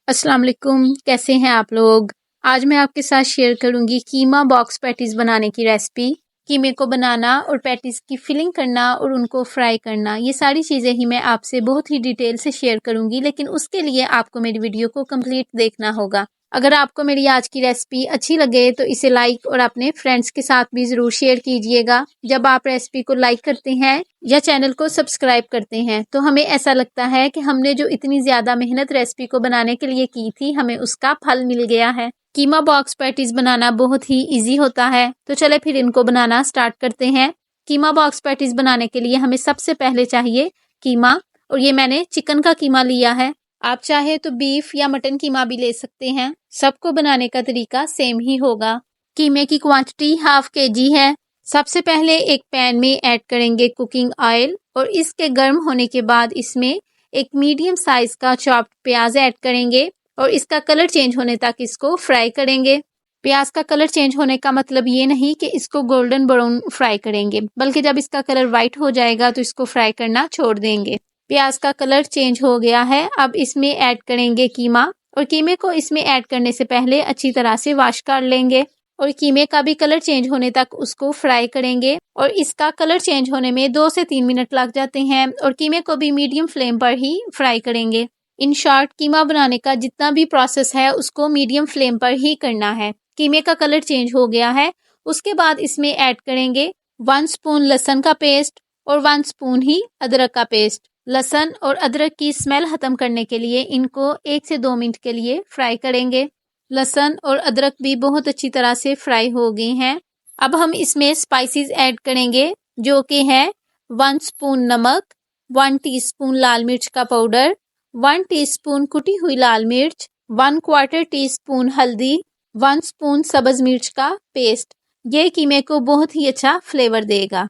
अस्सलाम वालेकुम, कैसे हैं आप लोग। आज मैं आपके साथ शेयर करूंगी कीमा बॉक्स पैटीज़ बनाने की रेसिपी। कीमे को बनाना और पैटीज़ की फिलिंग करना और उनको फ्राई करना, ये सारी चीज़ें ही मैं आपसे बहुत ही डिटेल से शेयर करूंगी, लेकिन उसके लिए आपको मेरी वीडियो को कंप्लीट देखना होगा। अगर आपको मेरी आज की रेसिपी अच्छी लगे तो इसे लाइक और अपने फ्रेंड्स के साथ भी ज़रूर शेयर कीजिएगा। जब आप रेसिपी को लाइक करते हैं या चैनल को सब्सक्राइब करते हैं तो हमें ऐसा लगता है कि हमने जो इतनी ज़्यादा मेहनत रेसिपी को बनाने के लिए की थी, हमें उसका फल मिल गया है। कीमा बॉक्स पैटीज़ बनाना बहुत ही ईजी होता है, तो चले फिर इनको बनाना स्टार्ट करते हैं। कीमा बॉक्स पैटीज़ बनाने के लिए हमें सबसे पहले चाहिए कीमा, और ये मैंने चिकन का कीमा लिया है। आप चाहे तो बीफ या मटन कीमा भी ले सकते हैं। सबको बनाने का तरीका सेम ही होगा। कीमे की क्वांटिटी 1/2 kg है। सबसे पहले एक पैन में ऐड करेंगे कुकिंग ऑयल, और इसके गर्म होने के बाद इसमें एक मीडियम साइज का चॉप्ड प्याज ऐड करेंगे और इसका कलर चेंज होने तक इसको फ्राई करेंगे। प्याज का कलर चेंज होने का मतलब ये नहीं कि इसको गोल्डन ब्राउन फ्राई करेंगे, बल्कि जब इसका कलर वाइट हो जाएगा तो इसको फ्राई करना छोड़ देंगे। प्याज का कलर चेंज हो गया है, अब इसमें ऐड करेंगे कीमा, और कीमे को इसमें ऐड करने से पहले अच्छी तरह से वॉश कर लेंगे और कीमे का भी कलर चेंज होने तक उसको फ्राई करेंगे। और इसका कलर चेंज होने में 2 से 3 मिनट लग जाते हैं, और कीमे को भी मीडियम फ्लेम पर ही फ्राई करेंगे। इन शॉर्ट, कीमा बनाने का जितना भी प्रोसेस है उसको मीडियम फ्लेम पर ही करना है। कीमे का कलर चेंज हो गया है, उसके बाद इसमें ऐड करेंगे 1 स्पून लहसुन का पेस्ट और 1 स्पून ही अदरक का पेस्ट। लहसुन और अदरक की स्मेल खत्म करने के लिए इनको 1 से 2 मिनट के लिए फ्राई करेंगे। लहसुन और अदरक भी बहुत अच्छी तरह से फ्राई हो गए हैं। अब हम इसमें स्पाइसेस ऐड करेंगे, जो कि है 1 स्पून नमक, 1 टीस्पून लाल मिर्च का पाउडर, 1 टीस्पून कुटी हुई लाल मिर्च, 1/4 टीस्पून हल्दी, 1 स्पून सब्ज मिर्च का पेस्ट। ये कीमे को बहुत ही अच्छा फ्लेवर देगा।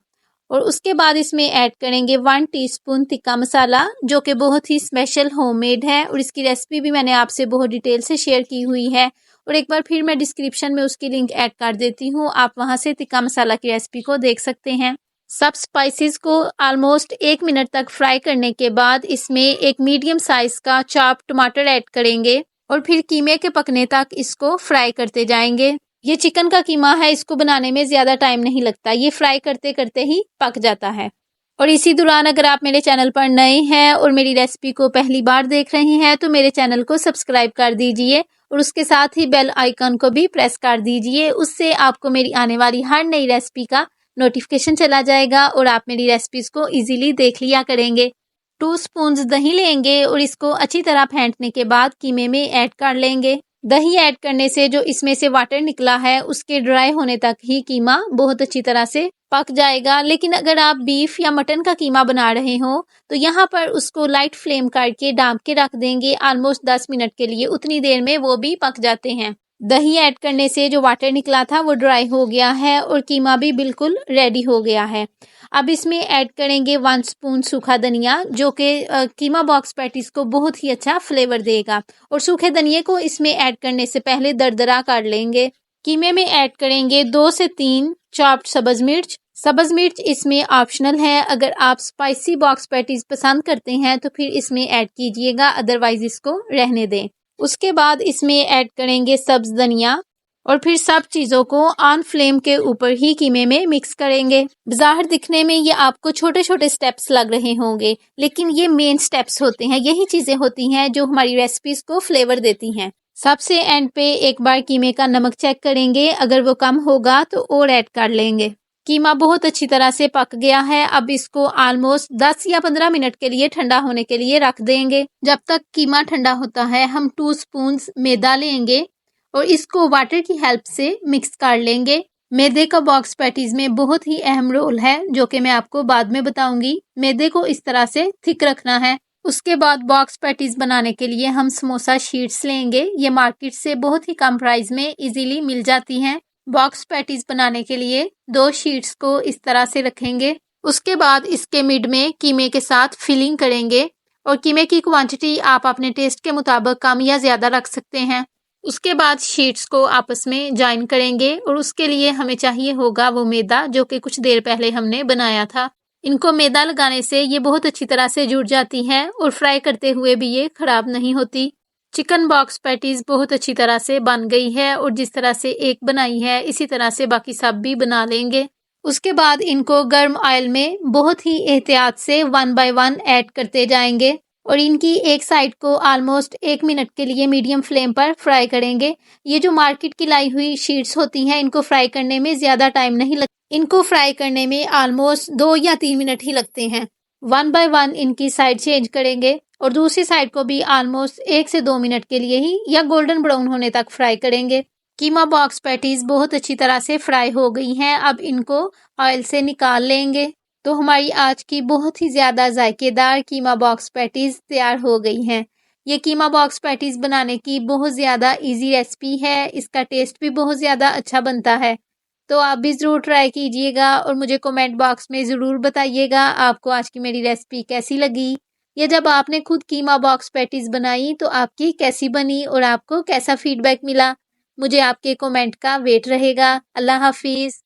और उसके बाद इसमें ऐड करेंगे 1 टीस्पून तिक्का मसाला, जो कि बहुत ही स्पेशल होममेड है, और इसकी रेसिपी भी मैंने आपसे बहुत डिटेल से शेयर की हुई है, और एक बार फिर मैं डिस्क्रिप्शन में उसकी लिंक ऐड कर देती हूँ, आप वहां से तिक्का मसाला की रेसिपी को देख सकते हैं। सब स्पाइसेस को ऑलमोस्ट 1 मिनट तक फ्राई करने के बाद इसमें एक मीडियम साइज का चॉप टमाटर ऐड करेंगे, और फिर कीमे के पकने तक इसको फ्राई करते जाएंगे। ये चिकन का कीमा है, इसको बनाने में ज़्यादा टाइम नहीं लगता, ये फ्राई करते करते ही पक जाता है। और इसी दौरान अगर आप मेरे चैनल पर नए हैं और मेरी रेसिपी को पहली बार देख रहे हैं तो मेरे चैनल को सब्सक्राइब कर दीजिए, और उसके साथ ही बेल आइकन को भी प्रेस कर दीजिए। उससे आपको मेरी आने वाली हर नई रेसिपी का नोटिफिकेशन चला जाएगा और आप मेरी रेसिपीज़ को ईजिली देख लिया करेंगे। 2 स्पून दही लेंगे और इसको अच्छी तरह फेंटने के बाद कीमे में ऐड कर लेंगे। दही ऐड करने से जो इसमें से वाटर निकला है उसके ड्राई होने तक ही कीमा बहुत अच्छी तरह से पक जाएगा। लेकिन अगर आप बीफ या मटन का कीमा बना रहे हो तो यहाँ पर उसको लाइट फ्लेम करके ढाँप के रख देंगे ऑलमोस्ट 10 मिनट के लिए, उतनी देर में वो भी पक जाते हैं। दही ऐड करने से जो वाटर निकला था वो ड्राई हो गया है और कीमा भी बिल्कुल रेडी हो गया है। अब इसमें ऐड करेंगे 1 स्पून सूखा धनिया, जो कि कीमा बॉक्स पैटीज को बहुत ही अच्छा फ्लेवर देगा, और सूखे धनिये को इसमें ऐड करने से पहले दरदरा कर लेंगे। कीमे में ऐड करेंगे 2 से 3 चॉप्ड सब्ज मिर्च। सब्ज मिर्च इसमें ऑप्शनल है, अगर आप स्पाइसी बॉक्स पैटीज पसंद करते हैं तो फिर इसमें ऐड कीजिएगा, अदरवाइज इसको रहने दें। उसके बाद इसमें ऐड करेंगे सब्ज धनिया, और फिर सब चीज़ों को ऑन फ्लेम के ऊपर ही कीमे में मिक्स करेंगे। बाहर दिखने में ये आपको छोटे छोटे स्टेप्स लग रहे होंगे, लेकिन ये मेन स्टेप्स होते हैं, यही चीज़ें होती हैं जो हमारी रेसिपीज़ को फ्लेवर देती हैं। सबसे एंड पे एक बार कीमे का नमक चेक करेंगे, अगर वो कम होगा तो और ऐड कर लेंगे। कीमा बहुत अच्छी तरह से पक गया है, अब इसको ऑलमोस्ट 10 या 15 मिनट के लिए ठंडा होने के लिए रख देंगे। जब तक कीमा ठंडा होता है हम 2 स्पून मैदा लेंगे और इसको वाटर की हेल्प से मिक्स कर लेंगे। मैदे का बॉक्स पैटीज में बहुत ही अहम रोल है, जो कि मैं आपको बाद में बताऊंगी। मैदे को इस तरह से थिक रखना है। उसके बाद बॉक्स पैटीज बनाने के लिए हम समोसा शीट्स लेंगे, ये मार्केट से बहुत ही कम प्राइस में इजीली मिल जाती हैं। बॉक्स पैटीज बनाने के लिए 2 शीट्स को इस तरह से रखेंगे। उसके बाद इसके मिड में कीमे के साथ फिलिंग करेंगे, और कीमे की क्वांटिटी आप अपने टेस्ट के मुताबिक कम या ज़्यादा रख सकते हैं। उसके बाद शीट्स को आपस में जॉइन करेंगे, और उसके लिए हमें चाहिए होगा वो मैदा, जो कि कुछ देर पहले हमने बनाया था। इनको मैदा लगाने से ये बहुत अच्छी तरह से जुड़ जाती हैं और फ्राई करते हुए भी ये खराब नहीं होती। चिकन बॉक्स पैटीज़ बहुत अच्छी तरह से बन गई है और जिस तरह से एक बनाई है इसी तरह से बाकी सब भी बना लेंगे। उसके बाद इनको गर्म ऑयल में बहुत ही एहतियात से 1 बाय 1 ऐड करते जाएंगे और इनकी एक साइड को ऑलमोस्ट 1 मिनट के लिए मीडियम फ्लेम पर फ्राई करेंगे। ये जो मार्केट की लाई हुई शीट्स होती हैं इनको फ्राई करने में ज़्यादा टाइम नहीं लगता। इनको फ्राई करने में ऑलमोस्ट 2 या 3 मिनट ही लगते हैं। 1 बाय 1 इनकी साइड चेंज करेंगे और दूसरी साइड को भी ऑलमोस्ट 1 से 2 मिनट के लिए ही या गोल्डन ब्राउन होने तक फ्राई करेंगे। कीमा बॉक्स पैटीज बहुत अच्छी तरह से फ्राई हो गई हैं। अब इनको ऑयल से निकाल लेंगे। तो हमारी आज की बहुत ही ज़्यादा जायकेदार कीमा बॉक्स पैटीज तैयार हो गई हैं। ये कीमा बॉक्स पैटीज बनाने की बहुत ज़्यादा इजी रेसिपी है। इसका टेस्ट भी बहुत ज़्यादा अच्छा बनता है। तो आप भी ज़रूर ट्राई कीजिएगा और मुझे कमेंट बॉक्स में ज़रूर बताइएगा आपको आज की मेरी रेसिपी कैसी लगी, या जब आपने खुद कीमा बॉक्स पैटीज बनाई तो आपकी कैसी बनी और आपको कैसा फीडबैक मिला। मुझे आपके कमेंट का वेट रहेगा। अल्लाह हाफिज़।